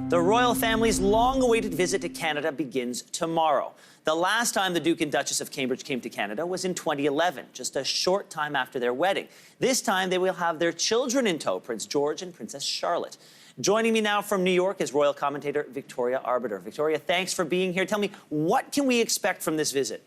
The royal family's long-awaited visit to Canada begins tomorrow. The last time the Duke and Duchess of Cambridge came to Canada was in 2011, just a short time after their wedding. This time, they will have their children in tow, Prince George and Princess Charlotte. Joining me now from New York is royal commentator Victoria Arbiter. Victoria, thanks for being here. Tell me, what can we expect from this visit?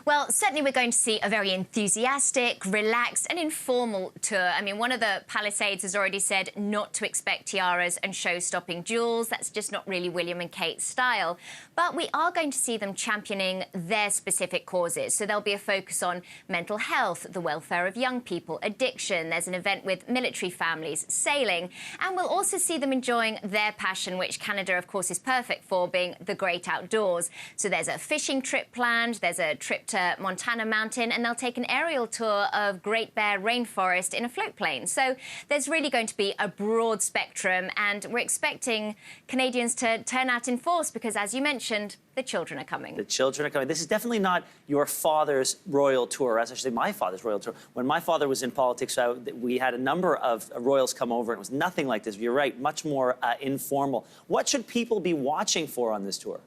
Well, certainly we're going to see a very enthusiastic, relaxed and informal tour. I mean, one of the palace aides has already said not to expect tiaras and show-stopping jewels. That's just not really William and Kate's style. But we are going to see them championing their specific causes. So there'll be a focus on mental health, the welfare of young people, addiction. There's an event with military families, sailing. And we'll also see them enjoying their passion, which Canada, of course, is perfect for, being the great outdoors. So there's a fishing trip planned, there's a trip to Montana Mountain, and they'll take an aerial tour of Great Bear Rainforest in a float plane. So there's really going to be a broad spectrum, and we're expecting Canadians to turn out in force because, as you mentioned, the children are coming. The children are coming. This is definitely not your father's royal tour, as I should say, my father's royal tour. When my father was in politics, we had a number of royals come over, and it was nothing like this. You're right, much more informal. What should people be watching for on this tour?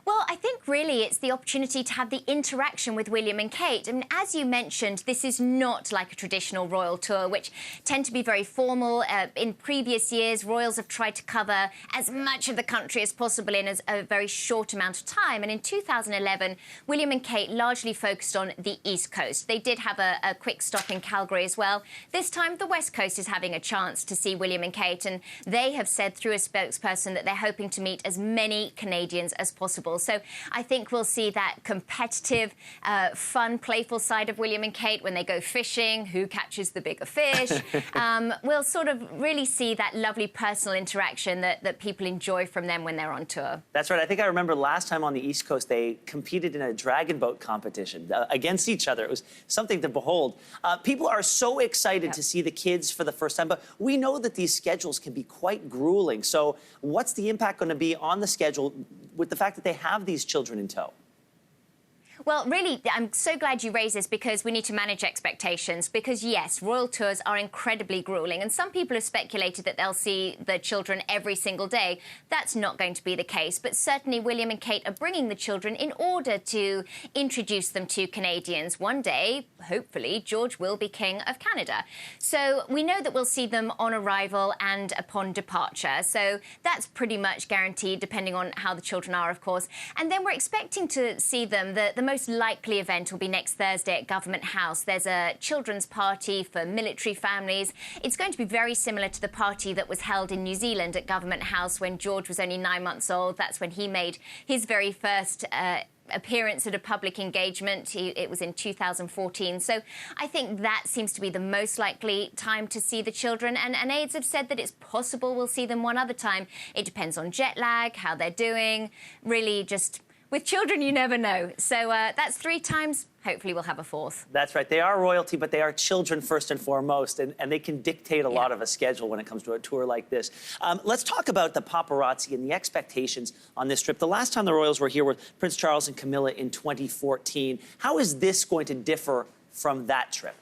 Well, I think really it's the opportunity to have the interaction with William and Kate. I mean, as you mentioned, this is not like a traditional royal tour, which tend to be very formal. In previous years, royals have tried to cover as much of the country as possible in a very short amount of time. And in 2011, William and Kate largely focused on the East Coast. They did have a quick stop in Calgary as well. This time, the West Coast is having a chance to see William and Kate, and they have said through a spokesperson that they're hoping to meet as many Canadians as possible. So I think we'll see that competitive, fun, playful side of William and Kate when they go fishing, who catches the bigger fish. We'll sort of really see that lovely personal interaction that people enjoy from them when they're on tour. That's right. I think I remember last time on the East Coast, they competed in a dragon boat competition against each other. It was something to behold. People are so excited to see the kids for the first time, but we know that these schedules can be quite grueling. So what's the impact going to be on the schedule with the fact that they have these children in tow? Well, really, I'm so glad you raised this because we need to manage expectations because, yes, royal tours are incredibly grueling and some people have speculated that they'll see the children every single day. That's not going to be the case, but certainly William and Kate are bringing the children in order to introduce them to Canadians. One day, hopefully, George will be King of Canada. So we know that we'll see them on arrival and upon departure. So that's pretty much guaranteed, depending on how the children are, of course. And then we're expecting to see them, the most likely event will be next Thursday at Government House. There's a children's party for military families. It's going to be very similar to the party that was held in New Zealand at Government House when George was only 9 months old. That's when he made his very first appearance at a public engagement. It was in 2014. So I think that seems to be the most likely time to see the children. And aides have said that it's possible we'll see them one other time. It depends on jet lag, how they're doing, really just... With children, you never know. So that's 3 times. Hopefully we'll have a 4th. That's right. They are royalty, but they are children first and foremost, and they can dictate a lot of a schedule when it comes to a tour like this. Let's talk about the paparazzi and the expectations on this trip. The last time the royals were here were Prince Charles and Camilla in 2014. How is this going to differ from that trip?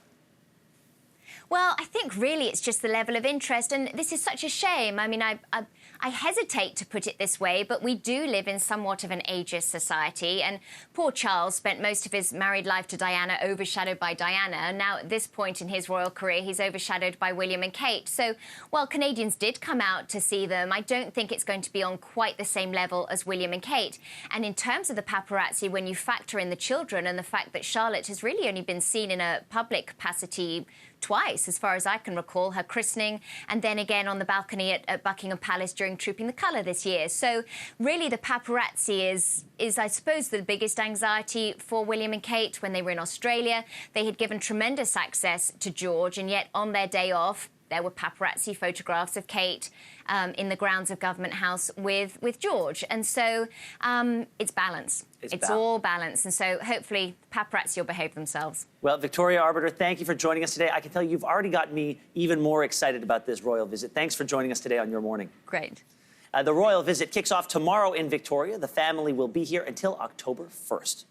Well, I think really it's just the level of interest, and this is such a shame. I mean, I hesitate to put it this way, but we do live in somewhat of an ageist society, and poor Charles spent most of his married life to Diana overshadowed by Diana. Now, at this point in his royal career, he's overshadowed by William and Kate. So while Canadians did come out to see them, I don't think it's going to be on quite the same level as William and Kate. And in terms of the paparazzi, when you factor in the children and the fact that Charlotte has really only been seen in a public capacity twice, as far as I can recall, her christening and then again on the balcony at Buckingham Palace during Trooping the Colour this year. So really the paparazzi is, I suppose, the biggest anxiety for William and Kate. When they were in Australia, they had given tremendous access to George, and yet on their day off, there were paparazzi photographs of Kate in the grounds of Government House with George. And so it's balance. It's all balance. And so hopefully paparazzi will behave themselves. Well, Victoria Arbiter, thank you for joining us today. I can tell you've already got me even more excited about this royal visit. Thanks for joining us today on Your Morning. Great. The royal visit kicks off tomorrow in Victoria. The family will be here until October 1st.